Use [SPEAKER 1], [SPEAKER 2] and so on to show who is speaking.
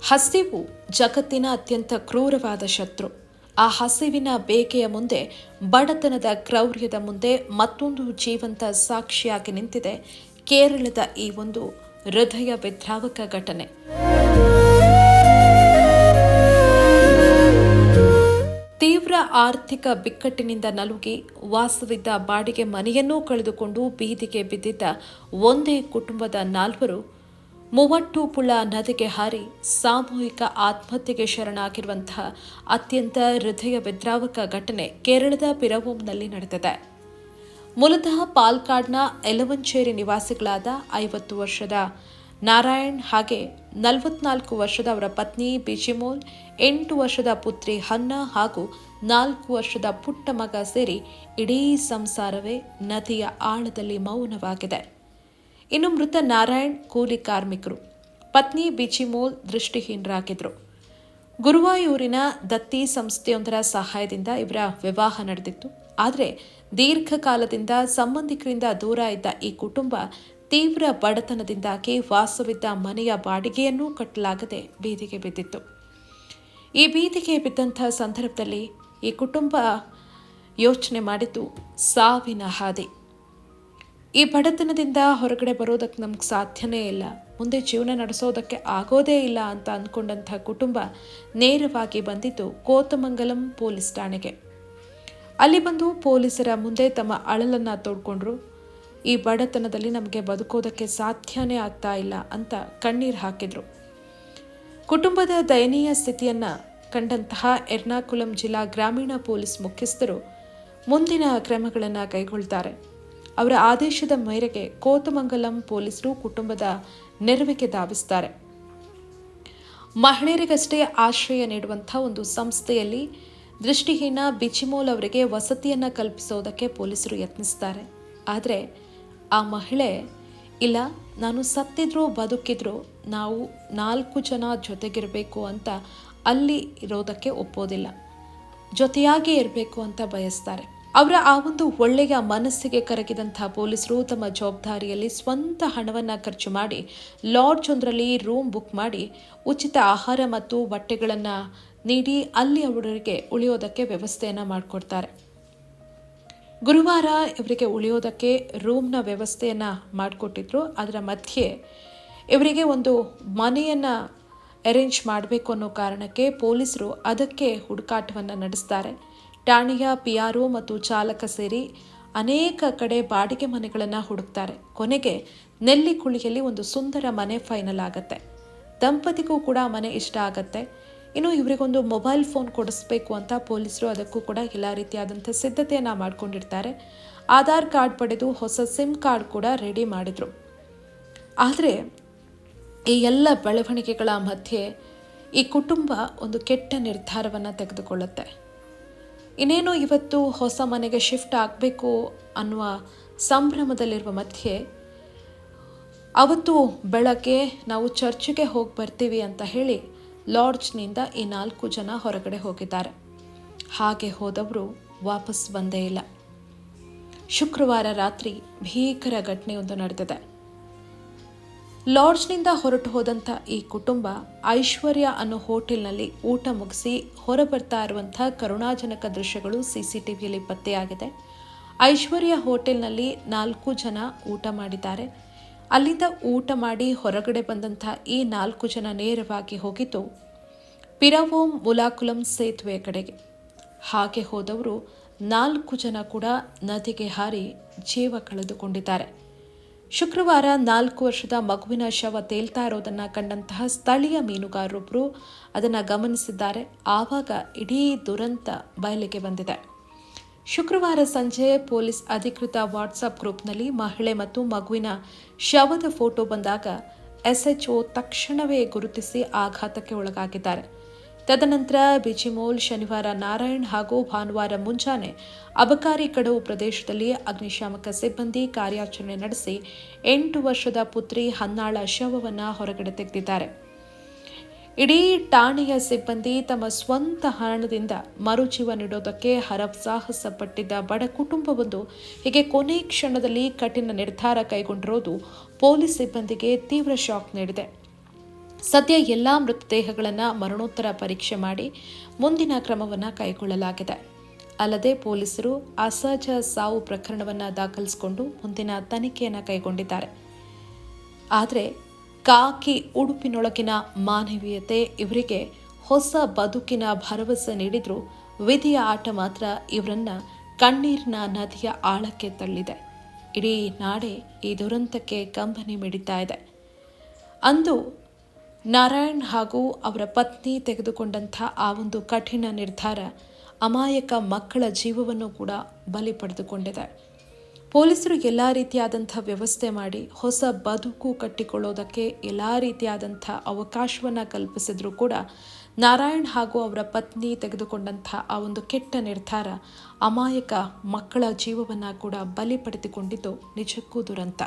[SPEAKER 1] ಹಸಿವು ಜಗತ್ತಿನ ಅತ್ಯಂತ ಕ್ರೂರವಾದ ಶತ್ರು. ಆ ಹಸಿವಿನ ಬೇಕೆಯ ಮುಂದೆ, ಬಡತನದ ಕ್ರೌರ್ಯದ ಮುಂದೆ ಮತ್ತೊಂದು ಜೀವಂತ ಸಾಕ್ಷಿಯಾಗಿ ನಿಂತಿದೆ ಕೇರಳದ ಈ ಒಂದು ಹೃದಯ ವಿದ್ರಾವಕ ಘಟನೆ. ತೀವ್ರ ಆರ್ಥಿಕ ಬಿಕ್ಕಟ್ಟಿನಿಂದ ನಲುಗಿ ವಾಸವಿದ್ದ ಬಾಡಿಗೆ ಮನೆಯನ್ನೂ ಕಳೆದುಕೊಂಡು ಬೀದಿಗೆ ಬಿದ್ದಿದ್ದ ಒಂದೇ ಕುಟುಂಬದ 4 ಮುವಟ್ಟುಪುಳ ನದಿಗೆ ಹಾರಿ ಸಾಮೂಹಿಕ ಆತ್ಮಹತ್ಯೆಗೆ ಶರಣಾಗಿರುವಂತಹ ಅತ್ಯಂತ ಹೃದಯ ವಿದ್ರಾವಕ ಘಟನೆ ಕೇರಳದ ಪಿರವೂಂನಲ್ಲಿ ನಡೆದಿದೆ. ಮೂಲತಃ ಪಾಲ್ಕಾಡ್ನ ಎಲವಂಚೇರಿ ನಿವಾಸಿಗಳಾದ 50 ವರ್ಷದ ನಾರಾಯಣ್ ಹಾಗೆ 44 ವರ್ಷದ ಅವರ ಪತ್ನಿ ಬಿಜಿಮೋಲ್, 8 ವರ್ಷದ ಪುತ್ರಿ ಹನ್ನಾ ಹಾಗೂ 4 ವರ್ಷದ ಪುಟ್ಟ ಮಗ ಸೇರಿ ಇಡೀ ಸಂಸಾರವೇ ನದಿಯ ಆಳದಲ್ಲಿ ಮೌನವಾಗಿದೆ. ಇನ್ನು ಮೃತ ನಾರಾಯಣ್ ಕೂಲಿ ಕಾರ್ಮಿಕರು, ಪತ್ನಿ ಬಿಜಿಮೋಲ್ ದೃಷ್ಟಿಹೀನರಾಗಿದ್ದರು. ಗುರುವಾಯೂರಿನ ದತ್ತಿ ಸಂಸ್ಥೆಯೊಂದರ ಸಹಾಯದಿಂದ ಇವರ ವಿವಾಹ ನಡೆದಿತ್ತು. ಆದರೆ ದೀರ್ಘಕಾಲದಿಂದ ಸಂಬಂಧಿಕರಿಂದ ದೂರ ಇದ್ದ ಈ ಕುಟುಂಬ ತೀವ್ರ ಬಡತನದಿಂದಾಗಿ ವಾಸವಿದ್ದ ಮನೆಯ ಬಾಡಿಗೆಯನ್ನೂ ಕಟ್ಟಲಾಗದೆ ಬೀದಿಗೆ ಬಿದ್ದಿತ್ತು. ಈ ಬೀದಿಗೆ ಬಿದ್ದಂಥ ಸಂದರ್ಭದಲ್ಲಿ ಈ ಕುಟುಂಬ ಯೋಚನೆ ಮಾಡಿದ್ದು ಸಾವಿನ ಹಾದಿ. ಈ ಬಡತನದಿಂದ ಹೊರಗಡೆ ಬರೋದಕ್ಕೆ ನಮ್ಗೆ ಸಾಧ್ಯನೇ ಇಲ್ಲ, ಮುಂದೆ ಜೀವನ ನಡೆಸೋದಕ್ಕೆ ಆಗೋದೇ ಇಲ್ಲ ಅಂತ ಅಂದ್ಕೊಂಡಂಥ ಕುಟುಂಬ ನೇರವಾಗಿ ಬಂದಿದ್ದು ಕೋತಮಂಗಲಂ ಪೊಲೀಸ್ ಠಾಣೆಗೆ. ಅಲ್ಲಿ ಬಂದು ಪೊಲೀಸರ ಮುಂದೆ ತಮ್ಮ ಅಳಲನ್ನು ತೋಡ್ಕೊಂಡ್ರು. ಈ ಬಡತನದಲ್ಲಿ ನಮಗೆ ಬದುಕೋದಕ್ಕೆ ಸಾಧ್ಯನೇ ಆಗ್ತಾ ಇಲ್ಲ ಅಂತ ಕಣ್ಣೀರು ಹಾಕಿದ್ರು. ಕುಟುಂಬದ ದಯನೀಯ ಸ್ಥಿತಿಯನ್ನು ಕಂಡಂತಹ ಎರ್ನಾಕುಲಂ ಜಿಲ್ಲಾ ಗ್ರಾಮೀಣ ಪೊಲೀಸ್ ಮುಖ್ಯಸ್ಥರು ಮುಂದಿನ ಕ್ರಮಗಳನ್ನು ಕೈಗೊಳ್ತಾರೆ. ಅವರ ಆದೇಶದ ಮೇರೆಗೆ ಕೋತಮಂಗಲಂ ಪೊಲೀಸರು ಕುಟುಂಬದ ನೆರವಿಗೆ ಧಾವಿಸ್ತಾರೆ. ಮಹಿಳೆಯರಿಗಷ್ಟೇ ಆಶ್ರಯ ನೀಡುವಂಥ ಒಂದು ಸಂಸ್ಥೆಯಲ್ಲಿ ದೃಷ್ಟಿಹೀನ ಬಿಜಿಮೋಲ್ ಅವರಿಗೆ ವಸತಿಯನ್ನು ಕಲ್ಪಿಸೋದಕ್ಕೆ ಪೊಲೀಸರು ಯತ್ನಿಸ್ತಾರೆ. ಆದರೆ ಆ ಮಹಿಳೆ, ಇಲ್ಲ, ನಾನು ಸತ್ತಿದ್ರೂ ಬದುಕಿದ್ರೂ ನಾವು 4 ಜನ ಜೊತೆಗಿರಬೇಕು ಅಂತ ಅಲ್ಲಿ ಇರೋದಕ್ಕೆ ಒಪ್ಪೋದಿಲ್ಲ, ಜೊತೆಯಾಗಿ ಇರಬೇಕು ಅಂತ ಬಯಸ್ತಾರೆ. ಅವರ ಆ ಒಂದು ಒಳ್ಳೆಯ ಮನಸ್ಸಿಗೆ ಕರಗಿದಂಥ ಪೊಲೀಸರು ತಮ್ಮ ಜವಾಬ್ದಾರಿಯಲ್ಲಿ ಸ್ವಂತ ಹಣವನ್ನು ಖರ್ಚು ಮಾಡಿ ಲಾಡ್ಜ್ ಒಂದರಲ್ಲಿ ರೂಮ್ ಬುಕ್ ಮಾಡಿ ಉಚಿತ ಆಹಾರ ಮತ್ತು ಬಟ್ಟೆಗಳನ್ನು ನೀಡಿ ಅಲ್ಲಿ ಅವರಿಗೆ ಉಳಿಯೋದಕ್ಕೆ ವ್ಯವಸ್ಥೆಯನ್ನು ಮಾಡಿಕೊಡ್ತಾರೆ. ಗುರುವಾರ ಇವರಿಗೆ ಉಳಿಯೋದಕ್ಕೆ ರೂಮ್ನ ವ್ಯವಸ್ಥೆಯನ್ನು ಮಾಡಿಕೊಟ್ಟಿದ್ರು. ಅದರ ಮಧ್ಯೆ ಇವರಿಗೆ ಒಂದು ಮನೆಯನ್ನು ಅರೇಂಜ್ ಮಾಡಬೇಕು ಅನ್ನೋ ಕಾರಣಕ್ಕೆ ಪೊಲೀಸರು ಅದಕ್ಕೆ ಹುಡುಕಾಟವನ್ನು ನಡೆಸ್ತಾರೆ. ಠಾಣೆಯ PRO ಮತ್ತು ಚಾಲಕ ಸೇರಿ ಅನೇಕ ಕಡೆ ಬಾಡಿಗೆ ಮನೆಗಳನ್ನು ಹುಡುಕ್ತಾರೆ. ಕೊನೆಗೆ ನೆಲ್ಲಿಕುಳಿಯಲ್ಲಿ ಒಂದು ಸುಂದರ ಮನೆ ಫೈನಲ್ ಆಗುತ್ತೆ. ದಂಪತಿಗೂ ಕೂಡ ಮನೆ ಇಷ್ಟ ಆಗತ್ತೆ. ಇನ್ನು ಇವರಿಗೊಂದು ಮೊಬೈಲ್ ಫೋನ್ ಕೊಡಿಸ್ಬೇಕು ಅಂತ ಪೊಲೀಸರು ಅದಕ್ಕೂ ಕೂಡ ಎಲ್ಲ ರೀತಿಯಾದಂಥ ಸಿದ್ಧತೆಯನ್ನು ಮಾಡ್ಕೊಂಡಿರ್ತಾರೆ. ಆಧಾರ್ ಕಾರ್ಡ್ ಪಡೆದು ಹೊಸ ಸಿಮ್ ಕಾರ್ಡ್ ಕೂಡ ರೆಡಿ ಮಾಡಿದರು. ಆದರೆ ಈ ಎಲ್ಲ ಬೆಳವಣಿಗೆಗಳ ಮಧ್ಯೆ ಈ ಕುಟುಂಬ ಒಂದು ಕೆಟ್ಟ ನಿರ್ಧಾರವನ್ನು ತೆಗೆದುಕೊಳ್ಳುತ್ತೆ. ಇನ್ನೇನು ಇವತ್ತು ಹೊಸ ಮನೆಗೆ ಶಿಫ್ಟ್ ಆಗಬೇಕು ಅನ್ನುವ ಸಂಭ್ರಮದಲ್ಲಿರುವ ಮಧ್ಯೆ ಅವತ್ತು ಬೆಳಗ್ಗೆ ನಾವು ಚರ್ಚ್ಗೆ ಹೋಗಿ ಬರ್ತೀವಿ ಅಂತ ಹೇಳಿ ಲಾಡ್ಜ್ನಿಂದ ಈ 4 ಜನ ಹೊರಗಡೆ ಹೋಗಿದ್ದಾರೆ. ಹಾಗೆ ಹೋದವರು ವಾಪಸ್ ಬಂದೇ ಇಲ್ಲ. ಶುಕ್ರವಾರ ರಾತ್ರಿ ಭೀಕರ ಘಟನೆಯೊಂದು ನಡೆದಿದೆ. ಲಾಡ್ಜ್ನಿಂದ ಹೊರಟು ಹೋದಂಥ ಈ ಕುಟುಂಬ ಐಶ್ವರ್ಯ ಅನ್ನೋ ಹೋಟೆಲ್ನಲ್ಲಿ ಊಟ ಮುಗಿಸಿ ಹೊರಬರ್ತಾ ಇರುವಂಥ ಕರುಣಾಜನಕ ದೃಶ್ಯಗಳು CCTVಯಲ್ಲಿ ಪತ್ತೆಯಾಗಿದೆ. ಐಶ್ವರ್ಯ ಹೋಟೆಲ್ನಲ್ಲಿ 4 ಜನ ಊಟ ಮಾಡಿದ್ದಾರೆ. ಅಲ್ಲಿಂದ ಊಟ ಮಾಡಿ ಹೊರಗಡೆ ಬಂದಂಥ ಈ 4 ಜನ ನೇರವಾಗಿ ಹೋಗಿದ್ದು ಪಿರವೂಂ ಮುಲಾಕುಲಂ ಸೇತುವೆ ಕಡೆಗೆ. ಹಾಗೆ ಹೋದವರು 4 ಜನ ಕೂಡ ನದಿಗೆ ಹಾರಿ ಜೀವ ಕಳೆದುಕೊಂಡಿದ್ದಾರೆ. ಶುಕ್ರವಾರ 4 ವರ್ಷದ ಮಗುವಿನ ಶವ ತೇಲ್ತಾ ಇರೋದನ್ನು ಕಂಡಂತಹ ಸ್ಥಳೀಯ ಮೀನುಗಾರರೊಬ್ಬರು ಅದನ್ನು ಗಮನಿಸಿದ್ದಾರೆ. ಆವಾಗ ಇಡೀ ದುರಂತ ಬಯಲಿಗೆ ಬಂದಿದೆ. ಶುಕ್ರವಾರ ಸಂಜೆ ಪೊಲೀಸ್ ಅಧಿಕೃತ ವಾಟ್ಸಪ್ ಗ್ರೂಪ್ನಲ್ಲಿ ಮಹಿಳೆ ಮತ್ತು ಮಗುವಿನ ಶವದ ಫೋಟೋ ಬಂದಾಗ SHO ತಕ್ಷಣವೇ ಗುರುತಿಸಿ ಆಘಾತಕ್ಕೆ ಒಳಗಾಗಿದ್ದಾರೆ. ತದನಂತರ ಬಿಜಿಮೋಲ್ ಶನಿವಾರ ನಾರಾಯಣ್ ಹಾಗೂ ಭಾನುವಾರ ಮುಂಜಾನೆ ಅಬಕಾರಿ ಕಡವು ಪ್ರದೇಶದಲ್ಲಿ ಅಗ್ನಿಶಾಮಕ ಸಿಬ್ಬಂದಿ ಕಾರ್ಯಾಚರಣೆ ನಡೆಸಿ 8 ವರ್ಷದ ಪುತ್ರಿ ಹನ್ನಾಳ ಶವವನ್ನು ಹೊರಗಡೆ ತೆಗೆದಿದ್ದಾರೆ. ಇಡೀ ಠಾಣೆಯ ಸಿಬ್ಬಂದಿ ತಮ್ಮ ಸ್ವಂತ ಹಣದಿಂದ ಮರುಜೀವ ನೀಡೋದಕ್ಕೆ ಹರಸಾಹಸ ಪಟ್ಟಿದ್ದ ಬಡ ಕುಟುಂಬವೊಂದು ಹೀಗೆ ಕೊನೆ ಕ್ಷಣದಲ್ಲಿ ಕಠಿಣ ನಿರ್ಧಾರ ಕೈಗೊಂಡಿರೋದು ಪೊಲೀಸ್ ಸಿಬ್ಬಂದಿಗೆ ತೀವ್ರ ಶಾಕ್ ನೀಡಿದೆ. ಸದ್ಯ ಎಲ್ಲ ಮೃತದೇಹಗಳನ್ನು ಮರಣೋತ್ತರ ಪರೀಕ್ಷೆ ಮಾಡಿ ಮುಂದಿನ ಕ್ರಮವನ್ನು ಕೈಗೊಳ್ಳಲಾಗಿದೆ. ಅಲ್ಲದೆ ಪೊಲೀಸರು ಅಸಹಜ ಸಾವು ಪ್ರಕರಣವನ್ನು ದಾಖಲಿಸಿಕೊಂಡು ಮುಂದಿನ ತನಿಖೆಯನ್ನು ಕೈಗೊಂಡಿದ್ದಾರೆ. ಆದರೆ ಕಾಕಿ ಉಡುಪಿನೊಳಗಿನ ಮಾನವೀಯತೆ ಇವರಿಗೆ ಹೊಸ ಬದುಕಿನ ಭರವಸೆ ನೀಡಿದರೂ ವಿಧಿಯ ಆಟ ಮಾತ್ರ ಇವರನ್ನ ಕಣ್ಣೀರಿನ ನದಿಯ ಆಳಕ್ಕೆ ತಳ್ಳಿದೆ. ಇಡೀ ನಾಡೆ ಈ ದುರಂತಕ್ಕೆ ಕಂಬನಿ ಮಿಡಿತಾ ಇದೆ. ಅಂದು ನಾರಾಯಣ್ ಹಾಗೂ ಅವರ ಪತ್ನಿ ತೆಗೆದುಕೊಂಡಂಥ ಆ ಒಂದು ಕಠಿಣ ನಿರ್ಧಾರ ಅಮಾಯಕ ಮಕ್ಕಳ ಜೀವವನ್ನು ಕೂಡ ಬಲಿ ಪಡೆದುಕೊಂಡಿದೆ. ಪೊಲೀಸರು ಎಲ್ಲ ರೀತಿಯಾದಂಥ ವ್ಯವಸ್ಥೆ ಮಾಡಿ ಹೊಸ ಬದುಕು ಕಟ್ಟಿಕೊಳ್ಳೋದಕ್ಕೆ ಎಲ್ಲ ರೀತಿಯಾದಂಥ ಅವಕಾಶವನ್ನು ಕಲ್ಪಿಸಿದ್ರೂ ಕೂಡ ನಾರಾಯಣ್ ಹಾಗೂ ಅವರ ಪತ್ನಿ ತೆಗೆದುಕೊಂಡಂಥ ಆ ಒಂದು ಕೆಟ್ಟ ನಿರ್ಧಾರ ಅಮಾಯಕ ಮಕ್ಕಳ ಜೀವವನ್ನು ಕೂಡ ಬಲಿ ಪಡೆದುಕೊಂಡಿದ್ದು ನಿಜಕ್ಕೂ ದುರಂತ.